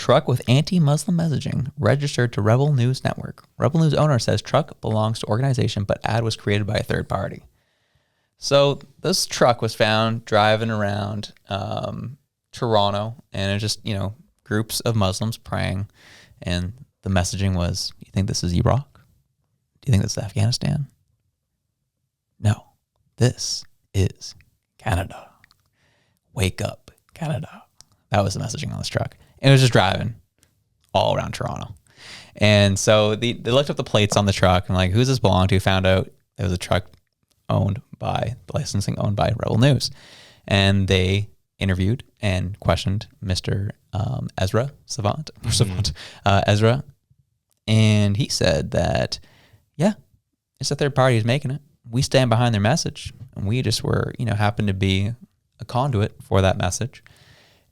truck with anti-Muslim messaging registered to Rebel News Network. Rebel News owner says truck belongs to organization, but ad was created by a third party. So this truck was found driving around Toronto, and it just, groups of Muslims praying. And the messaging was, you think this is Iraq? Do you think this is Afghanistan? No, this is Canada. Wake up, Canada. That was the messaging on this truck. And it was just driving all around Toronto. And so they looked up the plates on the truck and like, who's this belong to? Found out it was a truck owned by Rebel News. And they interviewed and questioned Mr. Ezra. And he said that, yeah, it's a third party who's making it. We stand behind their message. And we just were, happened to be a conduit for that message.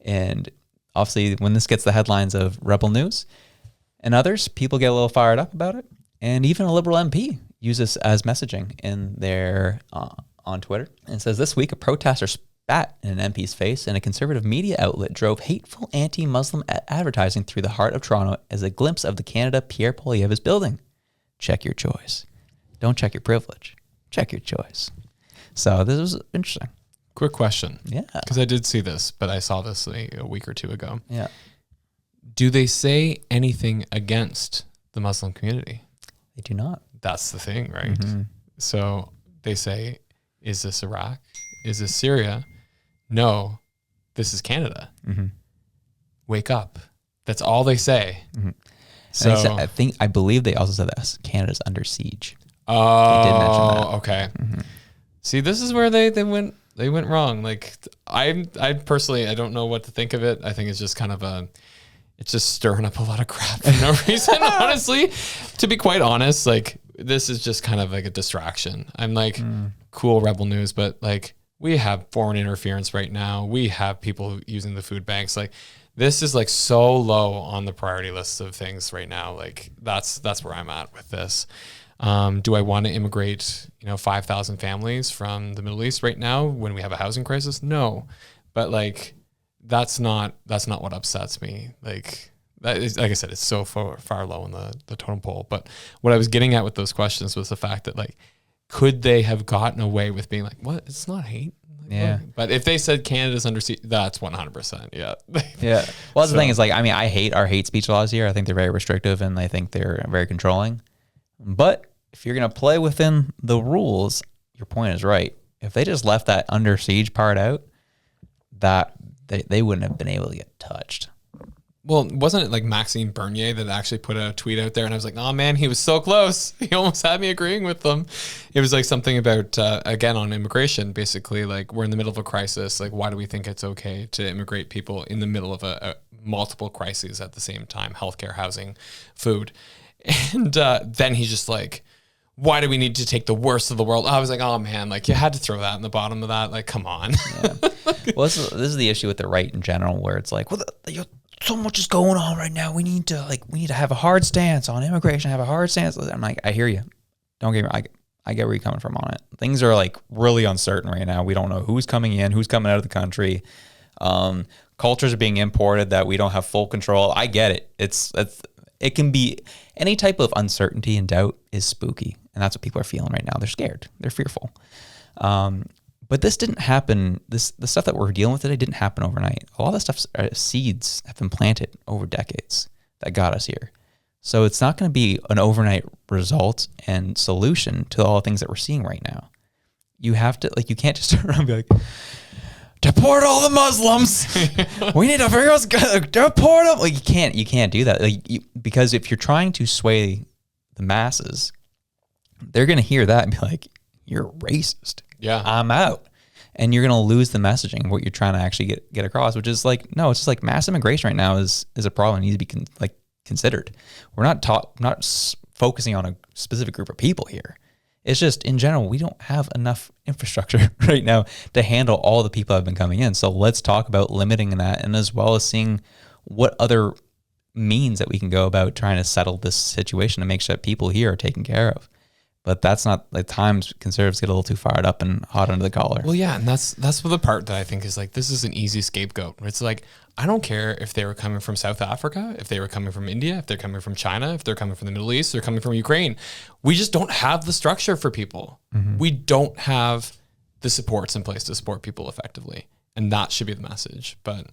And obviously, when this gets the headlines of Rebel News and others, people get a little fired up about it. And even a Liberal MP uses this as messaging in their on Twitter. And says, this week, a protester spat in an MP's face, and a Conservative media outlet drove hateful anti-Muslim advertising through the heart of Toronto as a glimpse of the Canada Pierre Poilievre is building. Check your choice. Don't check your privilege. Check your choice. So this was interesting. Quick question. Yeah. Because I did see this, but I saw this a week or two ago. Yeah. Do they say anything against the Muslim community? They do not. That's the thing, right? Mm-hmm. So they say, is this Iraq? Is this Syria? No, this is Canada. Mm-hmm. Wake up. That's all they say. Mm-hmm. So I believe they also said this. Canada's under siege. Oh, they did mention that. Okay. Mm-hmm. See, this is where they went wrong. Like I personally, I don't know what to think of it. I think it's just kind of it's just stirring up a lot of crap for no reason, honestly. To be quite honest, like this is just kind of like a distraction. I'm like, cool, Rebel News, but like we have foreign interference right now. We have people using the food banks. Like this is like so low on the priority list of things right now. Like that's where I'm at with this. Do I want to immigrate, 5,000 families from the Middle East right now when we have a housing crisis? No, but like, that's not what upsets me. Like that is, like I said, it's so far low in the totem pole. But what I was getting at with those questions was the fact that like, could they have gotten away with being like, what? It's not hate. Like, yeah. What? But if they said Canada's under siege, that's 100%. Yeah. Yeah. Well, that's the thing is like, I hate our hate speech laws here. I think they're very restrictive and I think they're very controlling. But if you're going to play within the rules, your point is right. If they just left that under siege part out, that they wouldn't have been able to get touched. Well, wasn't it like Maxime Bernier that actually put a tweet out there? And I was like, oh man, he was so close. He almost had me agreeing with them. It was like something about, again, on immigration, basically, like we're in the middle of a crisis. Like, why do we think it's okay to immigrate people in the middle of a multiple crises at the same time? Healthcare, housing, food. And then he's just like, why do we need to take the worst of the world? I was like, oh man, like you had to throw that in the bottom of that. Like, come on. Yeah. Well, this is the issue with the right in general, where it's like, well, so much is going on right now. We need to have a hard stance on immigration, have a hard stance. I'm like, I hear you. Don't get me wrong. I get where you're coming from on it. Things are like really uncertain right now. We don't know who's coming in, who's coming out of the country. Cultures are being imported that we don't have full control. I get it. It can be any type of uncertainty and doubt is spooky. And that's what people are feeling right now. They're scared. They're fearful. But this didn't happen. The stuff that we're dealing with today didn't happen overnight. A lot of the stuff, seeds have been planted over decades that got us here. So it's not going to be an overnight result and solution to all the things that we're seeing right now. You have to, you can't just turn around and be like, deport all the Muslims. We need to figure out, deport them. You can't do that. Because if you're trying to sway the masses, they're going to hear that and be like, you're racist. Yeah. I'm out. And you're going to lose the messaging of what you're trying to actually get across, which is like, no, it's just like mass immigration right now is a problem. It needs to be considered. We're not focusing on a specific group of people here. It's just in general, we don't have enough infrastructure right now to handle all the people that have been coming in. So let's talk about limiting that, and as well as seeing what other means that we can go about trying to settle this situation to make sure that people here are taken care of. But that's not like times conservatives get a little too fired up and hot under the collar. Well, yeah, and that's the part that I think is like, this is an easy scapegoat. It's like, I don't care if they were coming from South Africa, if they were coming from India, if they're coming from China, if they're coming from the Middle East, they're coming from Ukraine. We just don't have the structure for people. We don't have the supports in place to support people effectively. And that should be the message. But,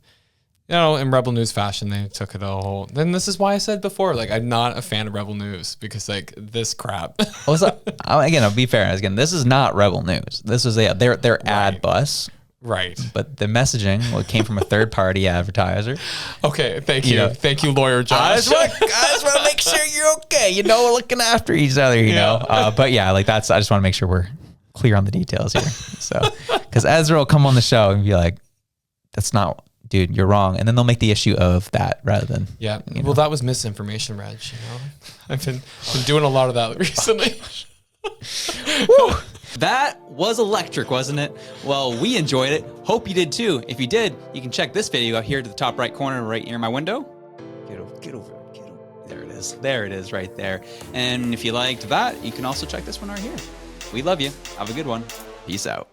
you know, in Rebel News fashion, they took it a whole. Then this is why I said before, like, I'm not a fan of Rebel News because, like, this crap. Also, again, I'll be fair. Again, this is not Rebel News. This is their ad bus. Right. But the messaging came from a third party advertiser. Okay. Thank you. Thank you, lawyer Josh. I just want to make sure you're okay. You know, we're looking after each other, you know. But yeah, like I just want to make sure we're clear on the details here. So, because Ezra will come on the show and be like, that's not, dude, you're wrong. And then they'll make the issue of that rather than. Yeah. Well, that was misinformation, Reg. You know, I've been doing a lot of that recently. Woo. That was electric, wasn't it? Well, we enjoyed it. Hope you did too. If you did, you can check this video out here to the top right corner, right near my window. Get over. There it is. There it is right there. And if you liked that, you can also check this one right here. We love you. Have a good one. Peace out.